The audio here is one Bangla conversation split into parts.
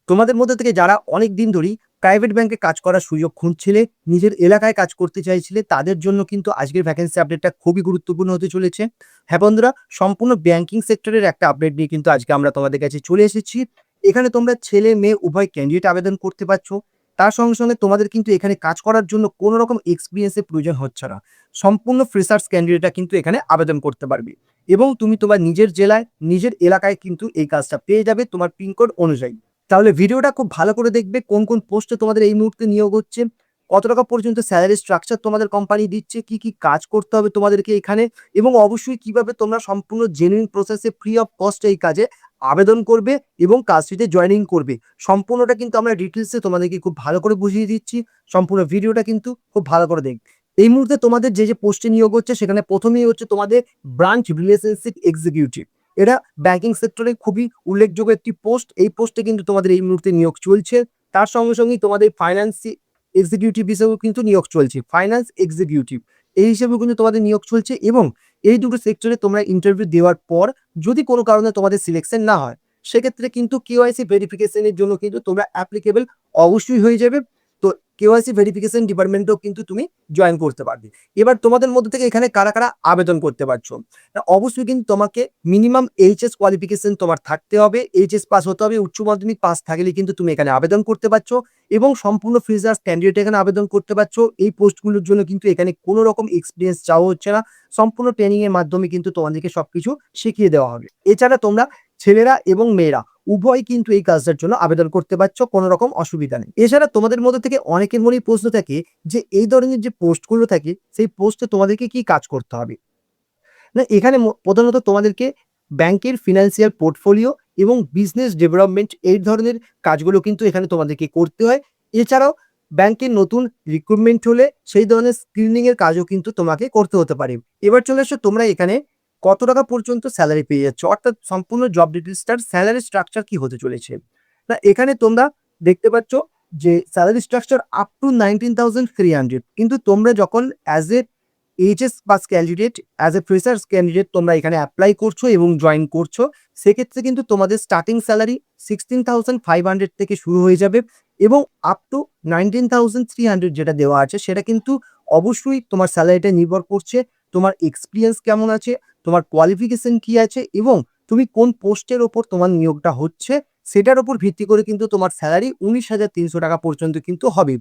তোমাদের মধ্যে থেকে যারা অনেক দিন ধরেই প্রাইভেট ব্যাংকে কাজ করার সুযোগ খুঁজছিলে, নিজের এলাকায় কাজ করতে চাইছিলে, তাদের জন্য কিন্তু আজকের ভ্যাকেন্সি আপডেটটা খুবই গুরুত্বপূর্ণ হতে চলেছে। হ্যাঁ বন্ধুরা, সম্পূর্ণ ব্যাংকিং সেক্টরের একটা আপডেট নিয়ে কিন্তু আজকে আমরা তোমাদের কাছে চলে এসেছি। এখানে তোমরা ছেলে মেয়ে উভয় ক্যান্ডিডেট আবেদন করতে পারছো। তার সঙ্গে সঙ্গে তোমাদের কিন্তু এখানে কাজ করার জন্য কোনো রকম এক্সপিরিয়েন্সের প্রয়োজন হচ্ছে না। সম্পূর্ণ ফ্রেশার্স ক্যান্ডিডেটরা কিন্তু এখানে আবেদন করতে পারবে এবং তুমি তোমার নিজের জেলায়, নিজের এলাকায় কিন্তু এই কাজটা পেয়ে যাবে তোমার পিনকোড অনুযায়ী। তাহলে ভিডিওটা খুব ভালো করে দেখবে, কোন কোন পোস্টে তোমাদের এই মুহূর্তে নিয়োগ হচ্ছে, কত টাকা পর্যন্ত স্যালারি স্ট্রাকচার তোমাদের কোম্পানি দিচ্ছে, কি কি কাজ করতে হবে তোমাদেরকে এখানে, এবং অবশ্যই কিভাবে তোমরা সম্পূর্ণ জেনুইন প্রসেসে ফ্রি অফ কস্ট এই কাজে আবেদন করবে এবং কাজটিতে জয়েনিং করবে। সম্পূর্ণটা কিন্তু আমরা ডিটেলসে তোমাদেরকে খুব ভালো করে বুঝিয়ে দিচ্ছি। সম্পূর্ণ ভিডিওটা কিন্তু খুব ভালো করে দেখ। এই মুহূর্তে তোমাদের যে পোস্টে নিয়োগ হচ্ছে সেখানে প্রথমেই হচ্ছে তোমাদের ব্রাঞ্চ রিলেশনশিপ এক্সিকিউটিভ। এটা ব্যাংকিং সেক্টরে খুবই উল্লেখযোগ্য একটি পোস্ট। এই পোস্টে কিন্তু তোমাদের এই মুহূর্তে নিয়োগ চলছে। তার সঙ্গে সঙ্গেই তোমাদের ফাইন্যান্স এক্সিকিউটিভ হিসেবেও কিন্তু নিয়োগ চলছে। ফাইন্যান্স এক্সিকিউটিভ এই হিসেবেও কিন্তু তোমাদের নিয়োগ চলছে এবং এই দুটো সেক্টরে তোমরা ইন্টারভিউ দেওয়ার পর যদি কোনো কারণে তোমাদের সিলেকশন না হয়, সেক্ষেত্রে কিন্তু কেওয়াইসি ভেরিফিকেশনের জন্য কিন্তু তোমরা অ্যাপ্লিকেবল অবশ্যই হয়ে যাবে। তো কেওয়াইসি ভেরিফিকেশন ডিপার্টমেন্টেও কিন্তু তুমি জয়েন করতে পারবে। এবার তোমাদের মধ্যে থেকে এখানে কারা কারা আবেদন করতে পারছো, অবশ্যই কিন্তু তোমাকে মিনিমাম এইচএস কোয়ালিফিকেশন তোমার থাকতে হবে, এইচএস পাস হতে হবে, উচ্চ মাধ্যমিক পাস থাকলে কিন্তু তুমি এখানে আবেদন করতে পারছো এবং সম্পূর্ণ ফ্রেশার্স ক্যান্ডিডেট এখানে আবেদন করতে পারছো। এই পোস্টগুলোর জন্য কিন্তু এখানে কোনো রকম এক্সপিরিয়েন্স চাওয়া হচ্ছে না, সম্পূর্ণ ট্রেনিং এর মাধ্যমে কিন্তু তোমাদেরকে সবকিছু শিখিয়ে দেওয়া হবে। এছাড়া তোমরা ছেলেরা এবং মেয়েরা উভয় কিন্তু এই কাজটার জন্য আবেদন করতে পারছো, কোনো রকম অসুবিধা নেই। এছাড়া তোমাদের মধ্যে থেকে অনেকের মনেই প্রশ্ন থাকে যে এই ধরনের যে পোস্টগুলো থাকে সেই পোস্টে তোমাদেরকে কি কাজ করতে হবে। না, এখানে প্রধানত তোমাদেরকে ব্যাংকের ফিনান্সিয়াল পোর্টফোলিও এবং বিজনেস ডেভেলপমেন্ট এই ধরনের কাজগুলো কিন্তু এখানে তোমাদেরকে করতে হয়। এছাড়াও ব্যাংকের নতুন রিক্রুটমেন্ট হলে সেই ধরনের স্ক্রিনিং এর কাজও কিন্তু তোমাকে করতে হতে পারে। এবার চলে আসো তোমরা এখানে কত টাকা পর্যন্ত স্যালারি পেয়ে যাচ্ছ, অর্থাৎ সম্পূর্ণ জব ডিটেলসটার স্যালারি স্ট্রাকচার কি হতে চলেছে। না, এখানে তোমরা দেখতে পাচ্ছ যে স্যালারি স্ট্রাকচার আপ টু 19,300, কিন্তু তোমরা যখন as a HS pass candidate, as a freshers candidate তোমরা এখানে অ্যাপ্লাই করছো এবং জয়েন করছো, সেক্ষেত্রে কিন্তু তোমাদের স্টার্টিং স্যালারি 16,500 থেকে শুরু হয়ে যাবে এবং আপ টু 19,300 যেটা দেওয়া আছে সেটা কিন্তু অবশ্যই তোমার স্যালারিটা নির্ভর করছে তোমার এক্সপিরিয়েন্স কেমন আছে, তোমার কোয়ালিফিকেশন কি আছে এবং তুমি কোন পোস্টের ওপর তোমার নিয়োগটা হচ্ছে সেটার উপর ভিত্তি করে কিন্তু তোমার স্যালারি 19,300 টাকা পর্যন্ত কিন্তু হবে।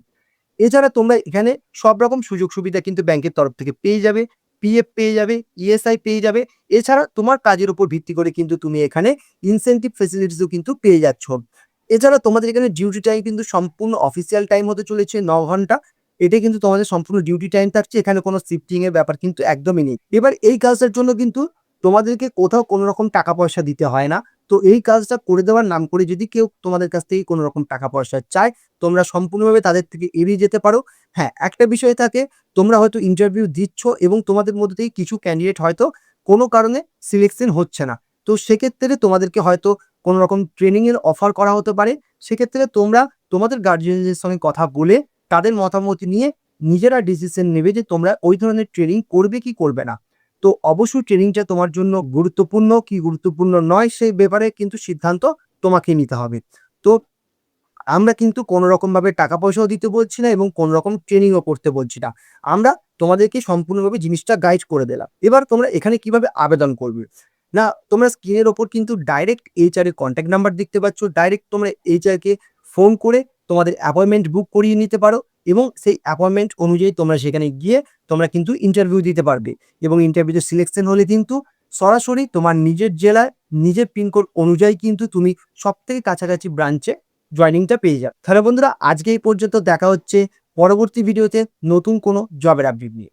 এছাড়া তোমরা এখানে সব রকম সুযোগ সুবিধা কিন্তু ব্যাংকের তরফ থেকে পেয়ে যাবে, পিএফ পেয়ে যাবে, ইএসআই পেয়ে যাবে। এছাড়া তোমার কাজের উপর ভিত্তি করে কিন্তু তুমি এখানে ইনসেনটিভ ফেসিলিটিসও কিন্তু পেয়ে যাচ্ছ। এছাড়া তোমাদের এখানে ডিউটি টাইম কিন্তু সম্পূর্ণ অফিসিয়াল টাইম হতে চলেছে 9 ঘন্টা। এটাই কিন্তু তোমাদের সম্পূর্ণ ডিউটি টাইম থাকছে, এখানে কোনো শিফটিং এর ব্যাপার কিন্তু একদমই নেই। এবার এই কাজটার জন্য কিন্তু তোমাদেরকে কোথাও কোনো রকম টাকা পয়সা দিতে হয় না। তো এই কাজটা করে দেওয়ার নাম করে যদি কেউ তোমাদের কাছ থেকে কোনো রকম টাকা পয়সা চায়, তোমরা সম্পূর্ণভাবে তাদের থেকে এড়িয়ে যেতে পারো। হ্যাঁ, একটা বিষয় থাকে, তোমরা হয়তো ইন্টারভিউ দিচ্ছ এবং তোমাদের মধ্যে থেকে কিছু ক্যান্ডিডেট হয়তো কোনো কারণে সিলেকশন হচ্ছে না। তো সেক্ষেত্রে তোমাদেরকে হয়তো কোনো রকম ট্রেনিং এর অফার করা হতে পারে। সেক্ষেত্রে তোমরা তোমাদের গার্জিয়ানদের সঙ্গে কথা বলে তাদের মতামত নিয়ে নিজেরা ডিসিশন নেবে যে তোমরা ওই ধরনের ট্রেনিং করবে কি করবে না। তো অবশ্যই ট্রেনিংটা তোমার জন্য গুরুত্বপূর্ণ কি গুরুত্বপূর্ণ নয় সেই ব্যাপারে কিন্তু সিদ্ধান্ত তোমাকে নিতে হবে। তো আমরা কিন্তু কোনো রকমভাবে টাকা পয়সাও দিতে বলছি না এবং কোনো রকম ট্রেনিংও করতে বলছি না। আমরা তোমাদেরকে সম্পূর্ণভাবে জিনিসটা গাইড করে দিলাম। এবার তোমরা এখানে কিভাবে আবেদন করবে? না, তোমরা স্ক্রিনের ওপর কিন্তু ডাইরেক্ট এইচআর এর কনট্যাক্ট নাম্বার দেখতে পাচ্ছ। ডাইরেক্ট তোমরা এইচআর কে ফোন করে তোমাদের অ্যাপয়েন্টমেন্ট বুক করিয়ে নিতে পারো এবং সেই অ্যাপয়েন্টমেন্ট অনুযায়ী তোমরা সেখানে গিয়ে তোমরা কিন্তু ইন্টারভিউ দিতে পারবে এবং ইন্টারভিউতে সিলেকশন হলে কিন্তু সরাসরি তোমার নিজের জেলায়, নিজের পিনকোড অনুযায়ী কিন্তু তুমি সবথেকে কাছাকাছি ব্রাঞ্চে জয়েনিংটা পেয়ে যাবে। তাহলে বন্ধুরা, আজকে এই পর্যন্ত। দেখা হচ্ছে পরবর্তী ভিডিওতে নতুন কোনো জবের আপডেট নিয়ে।